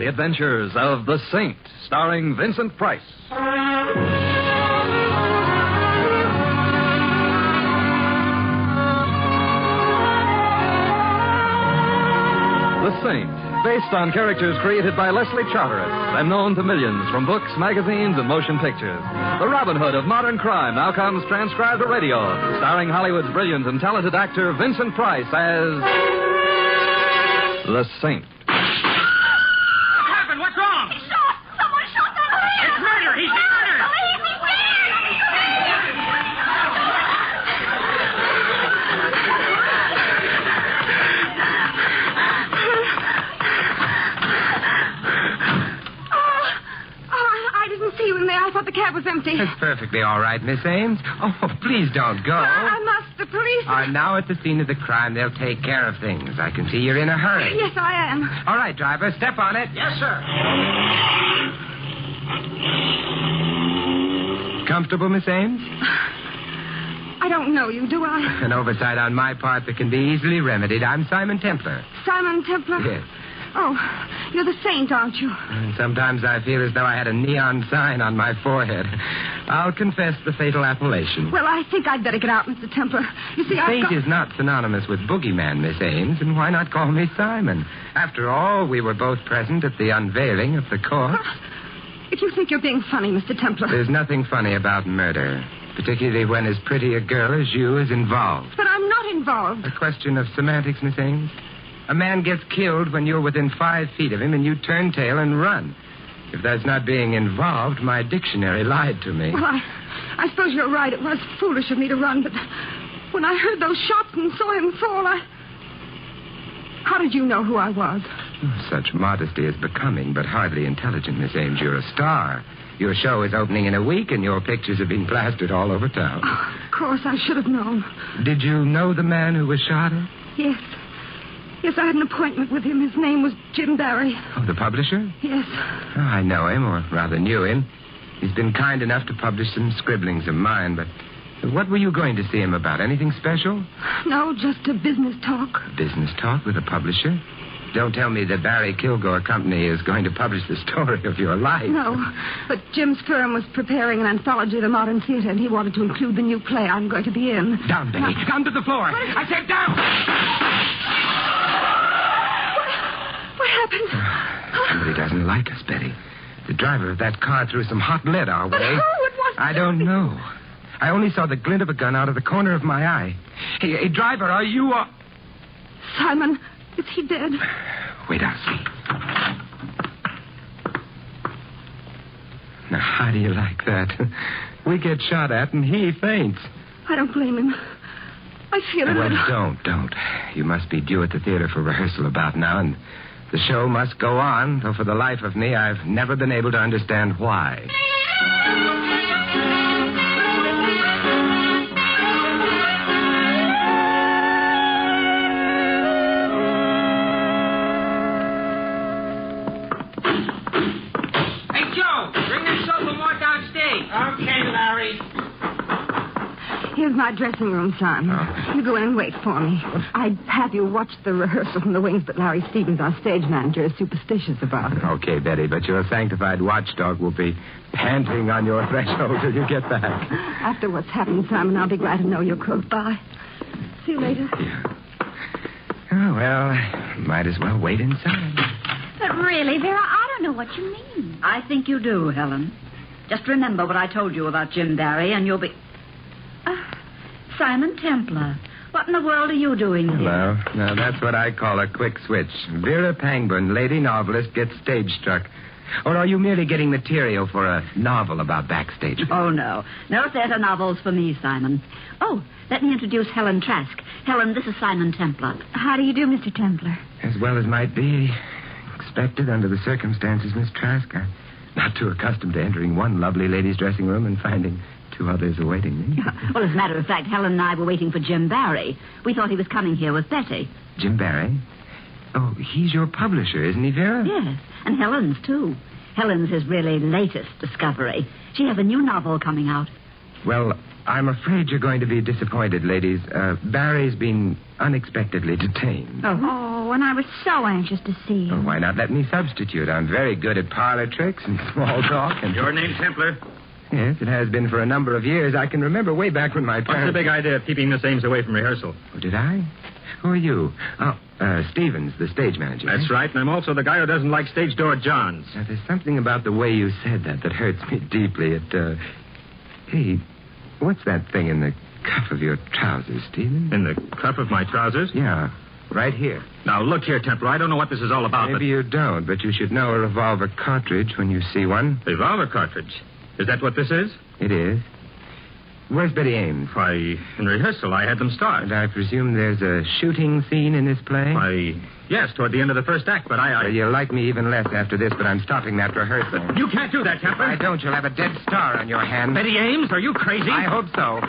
The Adventures of the Saint, starring Vincent Price. The Saint, based on characters created by Leslie Charteris and known to millions from books, magazines, and motion pictures. The Robin Hood of modern crime now comes transcribed to radio, starring Hollywood's brilliant and talented actor Vincent Price as the Saint. What happened? What's wrong? He's shot! Someone shot that man! It's murder! He's been murdered! Police! He's dead! I didn't see you in there. I thought the cab was empty. That's perfectly all right, Miss Ames. Oh, please don't go. I must. The police... Are now at the scene of the crime. They'll take care of things. I can see you're in a hurry. Yes, I am. All right, driver, step on it. Yes, sir. Comfortable, Miss Ames? I don't know you, do I? An oversight on my part that can be easily remedied. I'm Simon Templar. Simon Templar? Yes. Oh, you're the Saint, aren't you? And sometimes I feel as though I had a neon sign on my forehead. I'll confess the fatal appellation. Well, I think I'd better get out, Mr. Templar. You see, Saint is not synonymous with boogeyman, Miss Ames, and why not call me Simon? After all, we were both present at the unveiling of the corpse. If you think you're being funny, Mr. Templar... There's nothing funny about murder, particularly when as pretty a girl as you is involved. But I'm not involved. A question of semantics, Miss Ames. A man gets killed when you're within 5 feet of him and you turn tail and run. If that's not being involved, my dictionary lied to me. Well, I suppose you're right. It was foolish of me to run, but when I heard those shots and saw him fall, How did you know who I was? Such modesty is becoming, but hardly intelligent, Miss Ames. You're a star. Your show is opening in a week, and your pictures have been plastered all over town. Oh, of course, I should have known. Did you know the man who was shot at? Yes. Yes, I had an appointment with him. His name was Jim Barry. Oh, the publisher? Yes. Oh, I know him, or rather knew him. He's been kind enough to publish some scribblings of mine, but what were you going to see him about? Anything special? No, just a business talk. Business talk with a publisher? Don't tell me the Barry Kilgore Company is going to publish the story of your life. No, but Jim's firm was preparing an anthology of the modern theater, and he wanted to include the new play I'm going to be in. Down, Betty. Down to the floor. I said down. What happened? Somebody doesn't like us, Betty. The driver of that car threw some hot lead our way. But who? It wasn't... I don't know. I only saw the glint of a gun out of the corner of my eye. Hey, driver, are you... Simon, is he dead? Wait, I'll see. Now, how do you like that? We get shot at and he faints. I don't blame him. I feel a Well, little... don't. You must be due at the theater for rehearsal about now, and the show must go on, though for the life of me, I've never been able to understand why. Hey, Joe, bring this sofa more downstage. Okay, Larry. Here's my dressing room, son. Oh. You go in and wait for me. I'd have you watch the rehearsal from the wings, but Larry Stevens, our stage manager, is superstitious about it. Okay, Betty, but your sanctified watchdog will be panting on your threshold till you get back. After what's happened, Simon, I'll be glad to know you're close by. See you later. Yeah. Oh, well, might as well wait inside. But really, Vera, I don't know what you mean. I think you do, Helen. Just remember what I told you about Jim Barry, and you'll be... Simon Templar. What in the world are you doing here? Hello. Now, that's what I call a quick switch. Vera Pangburn, lady novelist, gets stage struck. Or are you merely getting material for a novel about backstage? Oh, no. No theater novels for me, Simon. Oh, let me introduce Helen Trask. Helen, this is Simon Templar. How do you do, Mr. Templar? As well as might be expected under the circumstances, Miss Trask. I'm not too accustomed to entering one lovely lady's dressing room and finding 2 others awaiting me. Well, as a matter of fact, Helen and I were waiting for Jim Barry. We thought he was coming here with Betty. Jim Barry? Oh, he's your publisher, isn't he, Vera? Yes, and Helen's, too. Helen's his really latest discovery. She has a new novel coming out. Well, I'm afraid you're going to be disappointed, ladies. Barry's been unexpectedly detained. Oh, Oh, and I was so anxious to see Oh, him. why not let me substitute? I'm very good at parlor tricks and small talk. And Your name, Templar? Yes, it has been for a number of years. I can remember way back when my What's the parents... big idea of keeping Miss Ames away from rehearsal? Oh, did I? Who are you? Oh, Stevens, the stage manager. That's right, and I'm also the guy who doesn't like stage door Johns. Now, there's something about the way you said that hurts me deeply. Hey, what's that thing in the cuff of your trousers, Stevens? In the cuff of my trousers? Yeah, right here. Now, look here, Templar. I don't know what this is all about, Maybe you don't, but you should know a revolver cartridge when you see one. but... Revolver cartridge. Is that what this is? It is. Where's Betty Ames? Why, in rehearsal, I had them start. And I presume there's a shooting scene in this play? Why, yes, toward the end of the first act, but Well, you'll like me even less after this, but I'm stopping that rehearsal. You can't do that, If Templar. I don't, you'll have a dead star on your hand. Betty Ames, are you crazy? I hope so.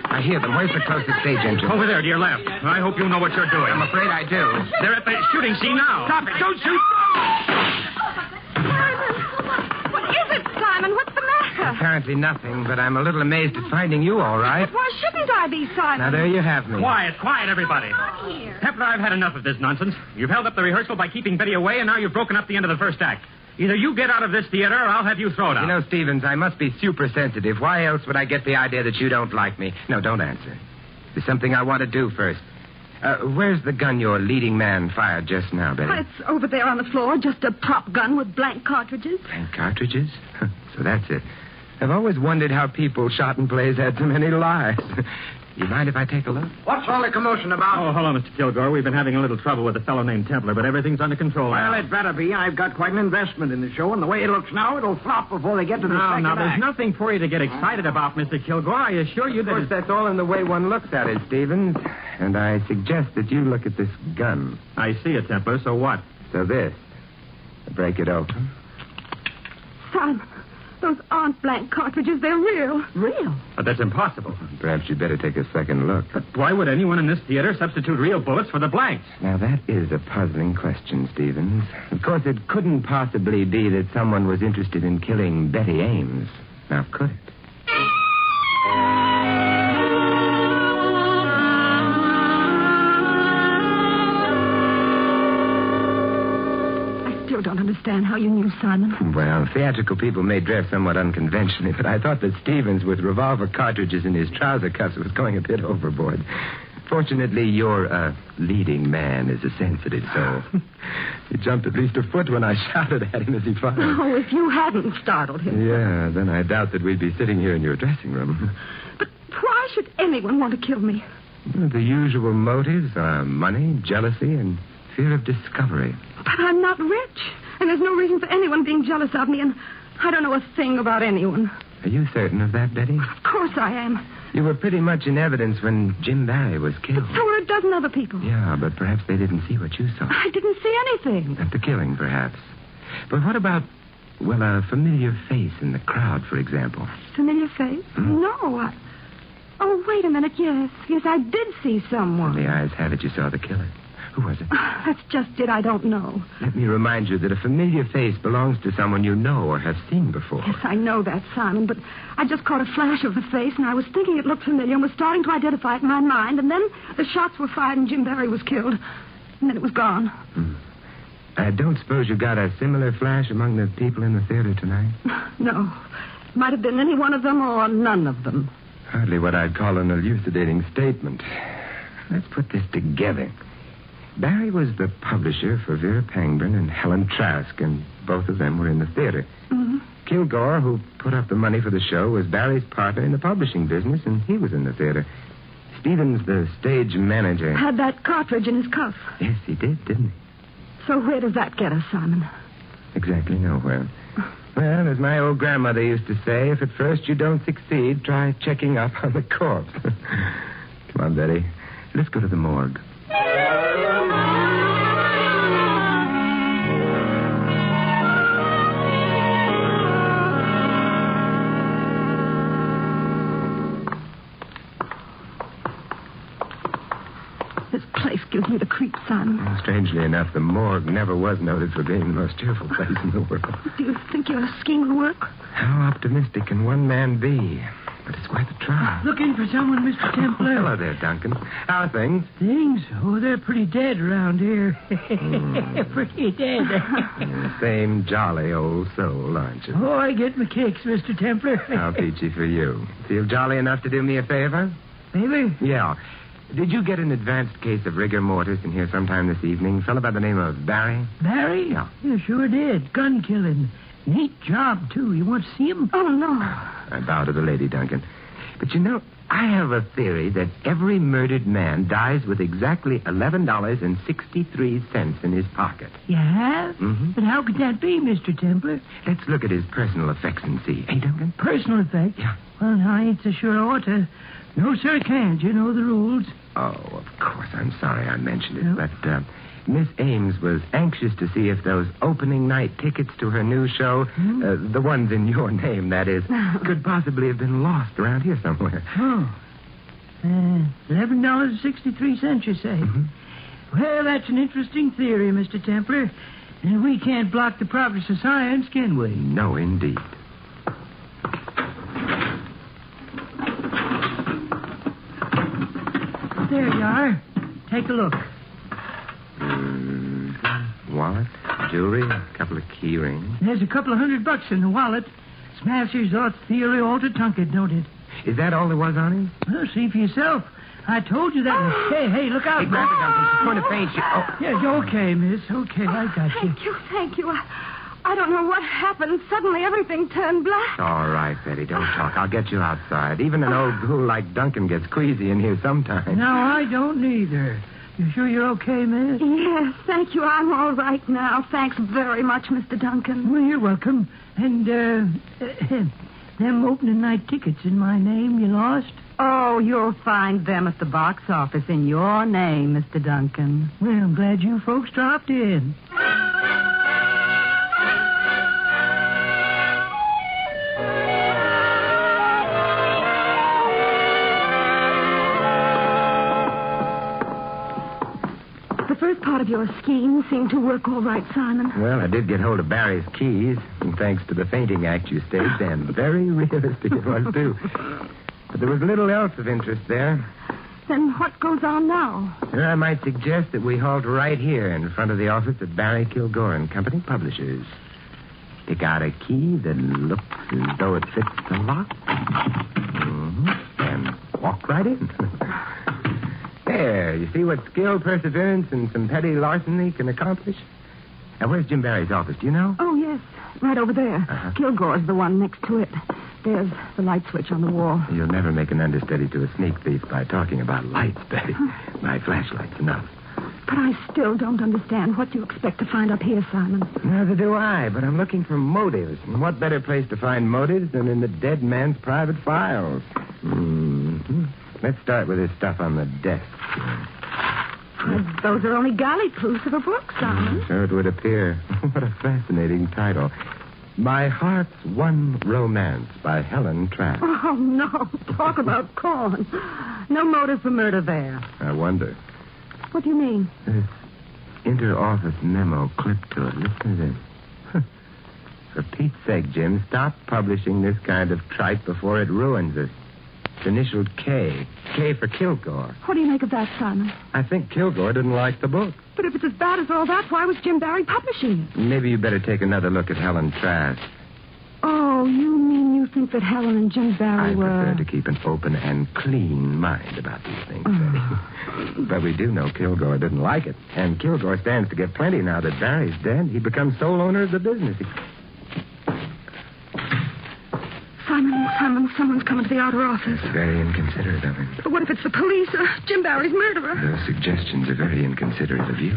I hear them. Where's the closest stage entrance? Over there to your left. I hope you know what you're doing. I'm afraid I do. They're at the shooting scene now. Stop it. Don't shoot. Simon, what is it, Simon? What's the matter? Apparently nothing, but I'm a little amazed at finding you all right. But why shouldn't I be, Simon? Now, there you have me. Quiet, everybody. Templar, I've had enough of this nonsense. You've held up the rehearsal by keeping Betty away, and now you've broken up the end of the first act. Either you get out of this theater, or I'll have you thrown out. You know, Stevens, I must be super sensitive. Why else would I get the idea that you don't like me? No, don't answer. There's something I want to do first. Where's the gun your leading man fired just now, Betty? It's over there on the floor, just a prop gun with blank cartridges. Blank cartridges? So that's it. I've always wondered how people shot in plays had so many lives. You mind if I take a look? What's all the commotion about? Oh, hello, Mr. Kilgore. We've been having a little trouble with a fellow named Templar, but everything's under control Well, now. it better be. I've got quite an investment in the show, and the way it looks now, it'll flop before they get to the second Now, there's act. nothing for you to get excited about, Mr. Kilgore. I assure you Of course, that... that's all in the way one looks at it, Stevens. And I suggest that you look at this gun. I see it, Templar. So what? So this. Break it open. Simon, those aren't blank cartridges. They're real. Real? But that's impossible. Perhaps you'd better take a second look. But why would anyone in this theater substitute real bullets for the blanks? Now, that is a puzzling question, Stevens. Of course, it couldn't possibly be that someone was interested in killing Betty Ames. Now, could it? I still don't understand how you knew, Simon. Well, theatrical people may dress somewhat unconventionally, but I thought that Stevens, with revolver cartridges in his trouser cuffs, was going a bit overboard. Fortunately, your leading man is a sensitive soul. He jumped at least a foot when I shouted at him as he fired. Oh, if you hadn't startled him. Yeah, then I doubt that we'd be sitting here in your dressing room. But why should anyone want to kill me? The usual motives are money, jealousy, and fear of discovery. But I'm not rich, and there's no reason for anyone being jealous of me, and I don't know a thing about anyone. Are you certain of that, Betty? Of course I am. You were pretty much in evidence when Jim Barry was killed. So were a dozen other people. Yeah, but perhaps they didn't see what you saw. I didn't see anything. At the killing, perhaps. But what about, well, a familiar face in the crowd, for example? Familiar face? No, Oh, wait a minute. Yes, I did see someone. The eyes have it you saw the killer. Who was it? That's just it. I don't know. Let me remind you that a familiar face belongs to someone you know or have seen before. Yes, I know that, Simon, but I just caught a flash of the face, and I was thinking it looked familiar and was starting to identify it in my mind, and then the shots were fired and Jim Barry was killed, and then it was gone. I don't suppose you got a similar flash among the people in the theater tonight? No. Might have been any one of them or none of them. Hardly what I'd call an elucidating statement. Let's put this together. Barry was the publisher for Vera Pangburn and Helen Trask, and both of them were in the theater. Mm-hmm. Kilgore, who put up the money for the show, was Barry's partner in the publishing business, and he was in the theater. Stevens, the stage manager. Had that cartridge in his cuff. Yes, he did, didn't he? So where does that get us, Simon? Exactly nowhere. Well, as my old grandmother used to say, if at first you don't succeed, try checking up on the corpse. Come on, Betty. Let's go to the morgue. This place gives me the creeps, Simon. Strangely enough, the morgue never was noted for being the most cheerful place in the world. Do you think your scheme will work? How optimistic can one man be? But it's worth a try. Looking for someone, Mr. Templar? Hello there, Duncan. How are things? Things? Oh, they're pretty dead around here. Pretty dead. Same jolly old soul, aren't you? Oh, I get my kicks, Mr. Templar. How peachy for you. Feel jolly enough to do me a favor? Favor? Yeah. Did you get an advanced case of rigor mortis in here sometime this evening? Fellow by the name of Barry? Barry? Yeah. Yeah, sure did. Gun killing. Neat job, too. You want to see him? Oh, no. I bow to the lady, Duncan. But you know, I have a theory that every murdered man dies with exactly $11.63 in his pocket. You have? Mm-hmm. But how could that be, Mr. Templar? Let's look at his personal effects and see. Hey, Duncan? Personal effect? Yeah. Well, I ain't so sure I ought to. No, sir, can't. You know the rules. Oh, of course. I'm sorry I mentioned it. No. But Miss Ames was anxious to see if those opening night tickets to her new show, the ones in your name, that is, could possibly have been lost around here somewhere. Oh. $11.63, you say? Mm-hmm. Well, that's an interesting theory, Mr. Templar. And we can't block the progress of science, can we? No, indeed. There you are. Take a look. Wallet, jewelry, a couple of key rings. There's a couple of $100 in the wallet. Smasher's thought theory ought to tunk it, don't it? Is that all there was on him? Well, see for yourself. I told you that. Hey, look out. Hey, grab it, Duncan. She's going to faint you. Oh. Yeah, you're okay, miss. Okay, I got you. Thank you. I don't know what happened. Suddenly everything turned black. All right, Betty, don't talk. I'll get you outside. Even an old ghoul like Duncan gets queasy in here sometimes. No, I don't either. You sure you're okay, miss? Yes, thank you. I'm all right now. Thanks very much, Mr. Duncan. Well, you're welcome. And, them opening night tickets in my name you lost? Oh, you'll find them at the box office in your name, Mr. Duncan. Well, I'm glad you folks dropped in. The first part of your scheme seemed to work all right, Simon. Well, I did get hold of Barry's keys, and thanks to the fainting act you staged, and very realistic it was, too. But there was little else of interest there. Then what goes on now? Sir, I might suggest that we halt right here in front of the office of Barry Kilgore and Company Publishers. Pick out a key that looks as though it fits the lock. And walk right in. There, you see what skill, perseverance, and some petty larceny can accomplish? Now, where's Jim Barry's office? Do you know? Oh, yes. Right over there. Uh-huh. Kilgore's the one next to it. There's the light switch on the wall. You'll never make an understudy to a sneak thief by talking about lights, Betty. My flashlight's enough. But I still don't understand what you expect to find up here, Simon. Neither do I, but I'm looking for motives. And what better place to find motives than in the dead man's private files? Mm-hmm. Let's start with this stuff on the desk. Those are only galley proofs of a book, Simon. So it would appear. What a fascinating title. My Heart's One Romance by Helen Trask. Oh, no. Talk about corn. No motive for murder there. I wonder. What do you mean? This inter-office memo clipped to it. Listen to this. For Pete's sake, Jim, stop publishing this kind of tripe before it ruins us. It's initialed K. K for Kilgore. What do you make of that, Simon? I think Kilgore didn't like the book. But if it's as bad as all that, why was Jim Barry publishing it? Maybe you better take another look at Helen Trask. Oh, you mean you think that Helen and Jim Barry I were... prefer to keep an open and clean mind about these things, Betty. But we do know Kilgore didn't like it. And Kilgore stands to get plenty now that Barry's dead. He becomes sole owner of the business. Simon, someone's coming to the outer office. That's very inconsiderate of him. But what if it's the police or Jim Barry's murderer? Those suggestions are very inconsiderate of you.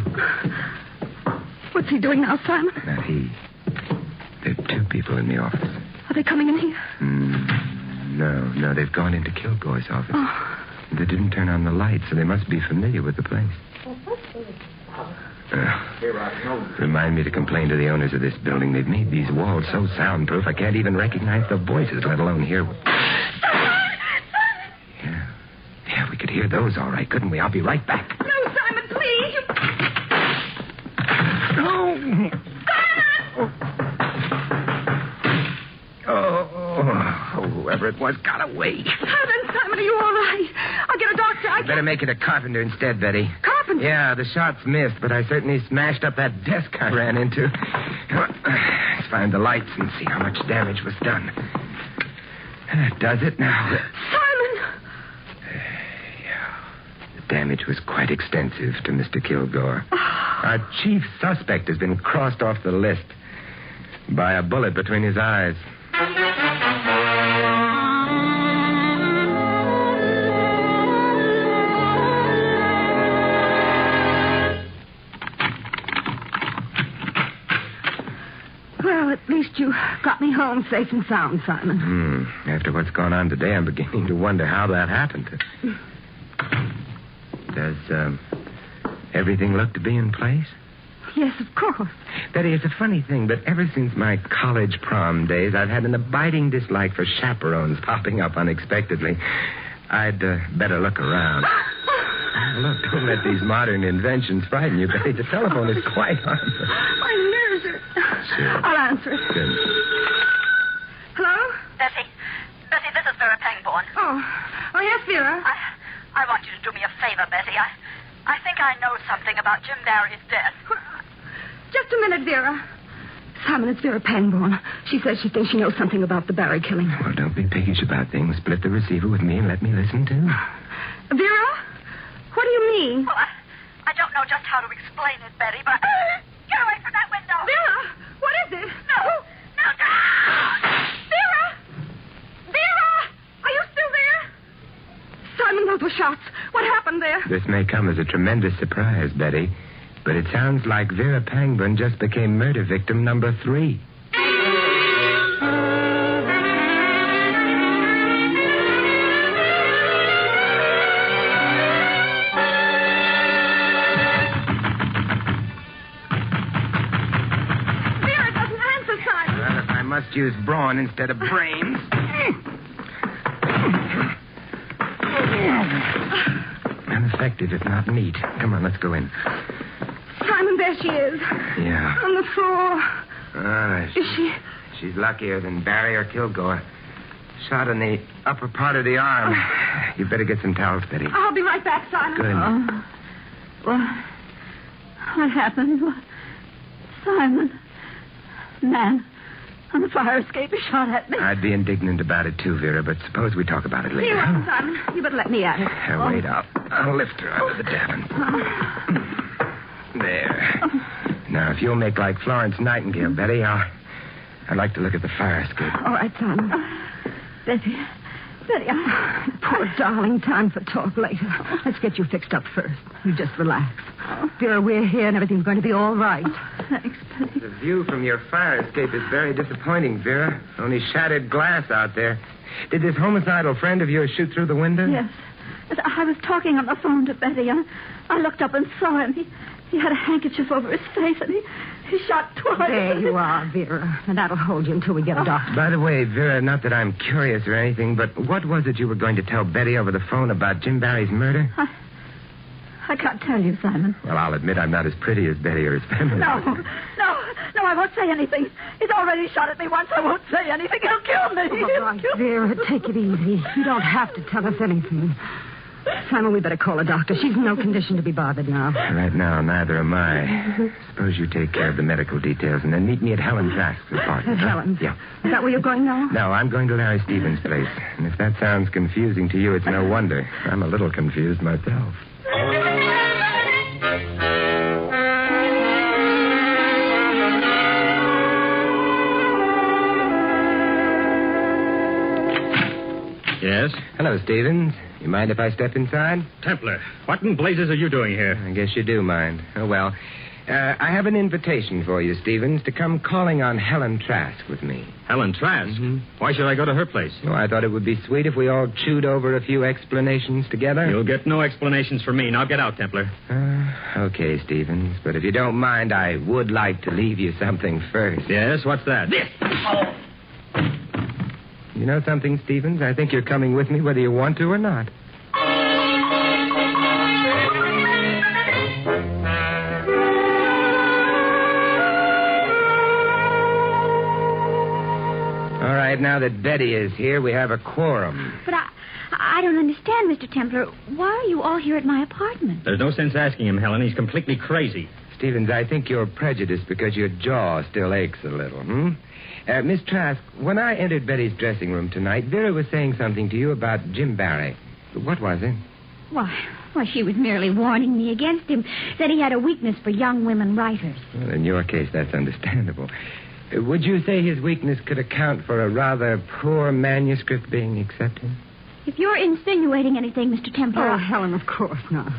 What's he doing now, Simon? Not he. There are two people in the office. Are they coming in here? No, they've gone into Kilgore's office. Oh. They didn't turn on the light, so they must be familiar with the place. Remind me to complain to the owners of this building. They've made these walls so soundproof I can't even recognize the voices, let alone hear... Yeah, we could hear those all right, couldn't we? I'll be right back. No, Simon, please. No. Oh, whoever it was. Got away. Simon, are you all right? I'll get a doctor. Better make it a carpenter instead, Betty. Carpenter? Yeah, the shots missed, but I certainly smashed up that desk I ran into. Let's find the lights and see how much damage was done. That does it now. Simon! The damage was quite extensive to Mr. Kilgore. Our chief suspect has been crossed off the list by a bullet between his eyes. Well, at least you got me home safe and sound, Simon. After what's gone on today, I'm beginning to wonder how that happened. Does everything look to be in place? Yes, of course. Betty, it's a funny thing, but ever since my college prom days, I've had an abiding dislike for chaperones popping up unexpectedly. I'd better look around. Look, don't let these modern inventions frighten you, Betty. The telephone is quite harmless. My nerves are... Sure. I'll answer it. Good. Hello? Bessie, this is Vera Pangborn. Oh, yes, Vera. I want you to do me a favor, Bessie. I think I know something about Jim Barry's death. Just a minute, Vera. Simon, it's Vera Pangborn. She says she thinks she knows something about the Barry killing. Well, don't be piggish about things. Split the receiver with me and let me listen, too. Vera? What do you mean? Well, I don't know just how to explain it, Betty, but... Get away from that window! Vera, what is it? No, Vera! Vera! Are you still there? Simon, those were shots. What happened there? This may come as a tremendous surprise, Betty, but it sounds like Vera Pangborn just became murder victim number 3. Vera doesn't answer, Simon. Well, if I must use brawn instead of brains. Ineffective, if not neat. Come on, let's go in. Simon, there she is. Yeah. On the floor. Is she? She's luckier than Barry or Kilgore. Shot in the upper part of the arm. You better get some towels, Betty. I'll be right back, Simon. Good. What happened? Simon. Man on the fire escape, he shot at me. I'd be indignant about it, too, Vera, but suppose we talk about it later. You're welcome, Simon. You better let me at it. Wait, I'll lift her out of the davin. There. Now, if you'll make like Florence Nightingale, Betty, I'd like to look at the fire escape. All right, Simon. Betty, Poor darling, time for talk later. Let's get you fixed up first. You just relax. Vera, we're here and everything's going to be all right. Thanks, Betty. The view from your fire escape is very disappointing, Vera. Only shattered glass out there. Did this homicidal friend of yours shoot through the window? Yes. I was talking on the phone to Betty. I looked up and saw him. He had a handkerchief over his face, and he shot twice. There you are, Vera. And that'll hold you until we get a doctor. By the way, Vera, not that I'm curious or anything, but what was it you were going to tell Betty over the phone about Jim Barry's murder? I can't tell you, Simon. Well, I'll admit I'm not as pretty as Betty or as feminine. No, I won't say anything. He's already shot at me once. I won't say anything. He'll kill me. All right, Vera, take it easy. You don't have to tell us anything. Simon, we better call a doctor. She's in no condition to be bothered now. Right now, neither am I. Suppose you take care of the medical details and then meet me at Helen Trask's apartment. Helen's? Yeah. Is that where you're going now? No, I'm going to Larry Stevens' place. And if that sounds confusing to you, it's no wonder. I'm a little confused myself. Yes? Hello, Stevens. You mind if I step inside? Templar, what in blazes are you doing here? I guess you do mind. Oh, well. I have an invitation for you, Stevens, to come calling on Helen Trask with me. Helen Trask? Mm-hmm. Why should I go to her place? Oh, I thought it would be sweet if we all chewed over a few explanations together. You'll get no explanations from me. Now get out, Templar. Okay, Stevens. But if you don't mind, I would like to leave you something first. Yes, what's that? This. Oh. You know something, Stevens? I think you're coming with me whether you want to or not. All right, declared now that Betty is here, we have a quorum. But I don't understand, Mr. Templar. Why are you all here at my apartment? There's no sense asking him, Helen. He's completely crazy. Stevens, I think you're prejudiced because your jaw still aches a little, Miss Trask, when I entered Betty's dressing room tonight, Vera was saying something to you about Jim Barry. What was it? Why, she was merely warning me against him. Said he had a weakness for young women writers. Well, in your case, that's understandable. Would you say his weakness could account for a rather poor manuscript being accepted? If you're insinuating anything, Mr. Templar... Oh, Helen, of course not.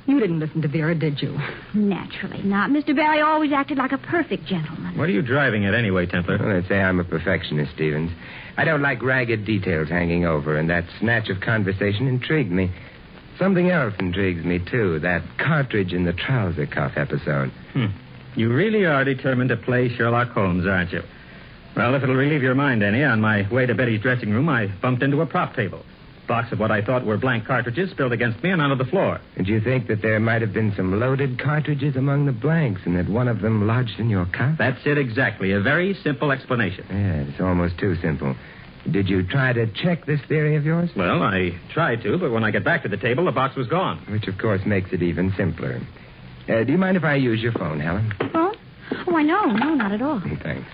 You didn't listen to Vera, did you? Naturally not. Mr. Barry always acted like a perfect gentleman. What are you driving at anyway, Templar? Well, let's say I'm a perfectionist, Stevens. I don't like ragged details hanging over, and that snatch of conversation intrigued me. Something else intrigues me, too, that cartridge in the trouser cuff episode. You really are determined to play Sherlock Holmes, aren't you? Well, if it'll relieve your mind any, on my way to Betty's dressing room, I bumped into a prop table. Box of what I thought were blank cartridges spilled against me and onto the floor. And you think that there might have been some loaded cartridges among the blanks and that one of them lodged in your cuff? That's it exactly. A very simple explanation. Yeah, it's almost too simple. Did you try to check this theory of yours? Well, I tried to, but when I got back to the table, the box was gone. Which, of course, makes it even simpler. Do you mind if I use your phone, Helen? Oh? Why, no, not at all. Thanks.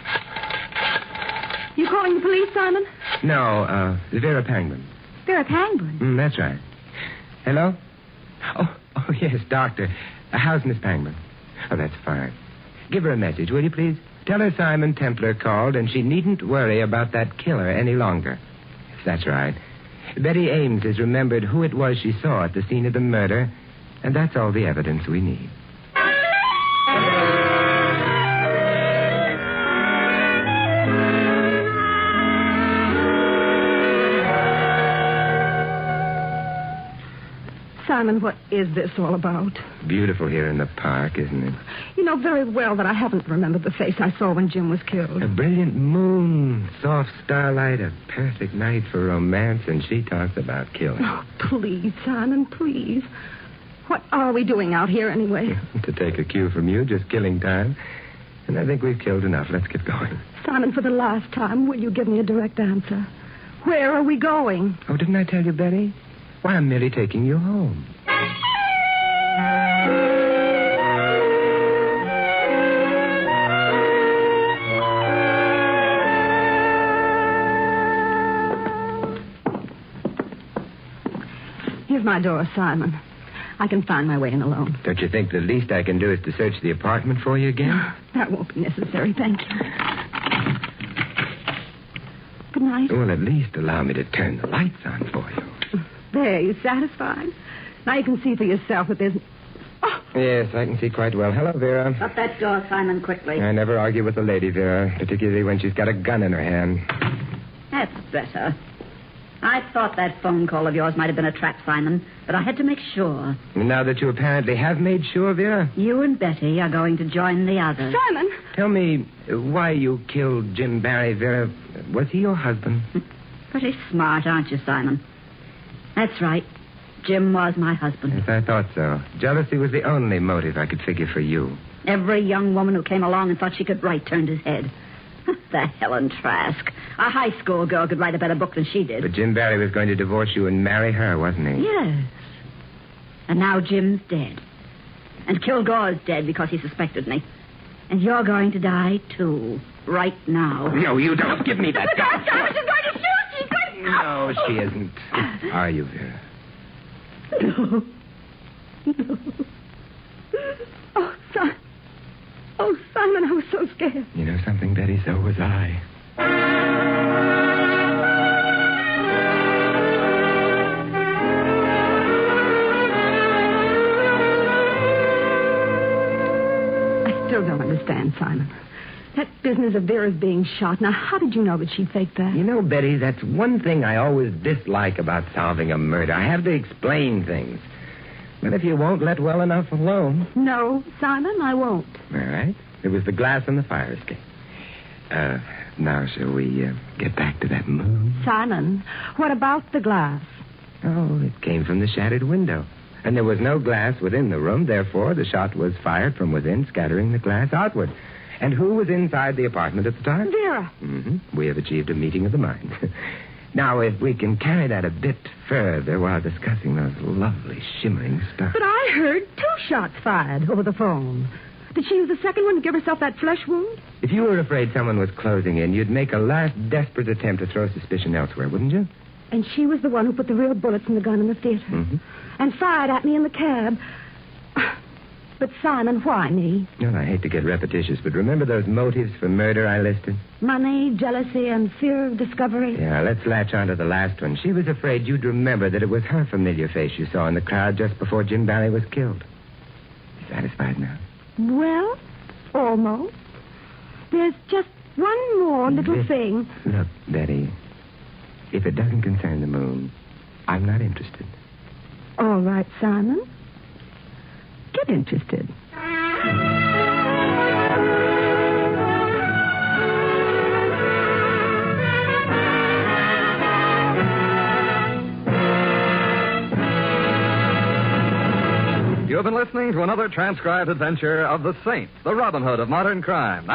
You calling the police, Simon? No, Vera Pangborn. Vera Pangborn? That's right. Hello? Oh, yes, Doctor. How's Miss Pangborn? Oh, that's fine. Give her a message, will you, please? Tell her Simon Templar called, and she needn't worry about that killer any longer. Yes, that's right. Betty Ames has remembered who it was she saw at the scene of the murder, and that's all the evidence we need. Simon, what is this all about? Beautiful here in the park, isn't it? You know very well that I haven't remembered the face I saw when Jim was killed. A brilliant moon, soft starlight, a perfect night for romance, and she talks about killing. Oh, please, Simon, please. What are we doing out here anyway? To take a cue from you, just killing time. And I think we've killed enough. Let's get going. Simon, for the last time, will you give me a direct answer? Where are we going? Oh, didn't I tell you, Betty? Why, I'm merely taking you home. Here's my door, Simon. I can find my way in alone. Don't you think the least I can do is to search the apartment for you again? That won't be necessary, thank you. Good night. Well, at least allow me to turn the lights on for you. There, you satisfied? Now you can see for yourself that there's... Oh. Yes, I can see quite well. Hello, Vera. Shut that door, Simon, quickly. I never argue with a lady, Vera, particularly when she's got a gun in her hand. That's better. I thought that phone call of yours might have been a trap, Simon, but I had to make sure. Now that you apparently have made sure, Vera? You and Betty are going to join the others. Simon! Tell me why you killed Jim Barry, Vera. Was he your husband? Pretty smart, aren't you, Simon? That's right. Jim was my husband. Yes, I thought so. Jealousy was the only motive I could figure for you. Every young woman who came along and thought she could write turned his head. The Helen Trask. A high school girl could write a better book than she did. But Jim Barry was going to divorce you and marry her, wasn't he? Yes. And now Jim's dead. And Kilgore's dead because he suspected me. And you're going to die, too. Right now. No, you don't. Give me that gun. She's going to shoot. She's going to... No, she isn't. Are you, Vera? No. Oh, Simon, I was so scared. You know something, Betty? So was I. I still don't understand, Simon. That business of Vera's being shot. Now, how did you know that she faked that? You know, Betty, that's one thing I always dislike about solving a murder. I have to explain things. But if you won't let well enough alone... No, Simon, I won't. All right. It was the glass in the fire escape. Now, shall we get back to that moon? Simon, what about the glass? Oh, it came from the shattered window. And there was no glass within the room. Therefore, the shot was fired from within, scattering the glass outward. And who was inside the apartment at the time? Vera. Mm-hmm. We have achieved a meeting of the mind. Now, if we can carry that a bit further while discussing those lovely shimmering stars. But I heard 2 shots fired over the phone. Did she use the second one to give herself that flesh wound? If you were afraid someone was closing in, you'd make a last desperate attempt to throw suspicion elsewhere, wouldn't you? And she was the one who put the real bullets in the gun in the theater. Mm-hmm. And fired at me in the cab. But, Simon, why me? Well, I hate to get repetitious, but remember those motives for murder I listed? Money, jealousy, and fear of discovery. Yeah, let's latch on to the last one. She was afraid you'd remember that it was her familiar face you saw in the crowd just before Jim Barry was killed. Satisfied now? Well, almost. There's just one more little thing. Look, Betty, if it doesn't concern the moon, I'm not interested. All right, Simon. Get interested. You have been listening to another transcribed adventure of the Saint, the Robin Hood of modern crime.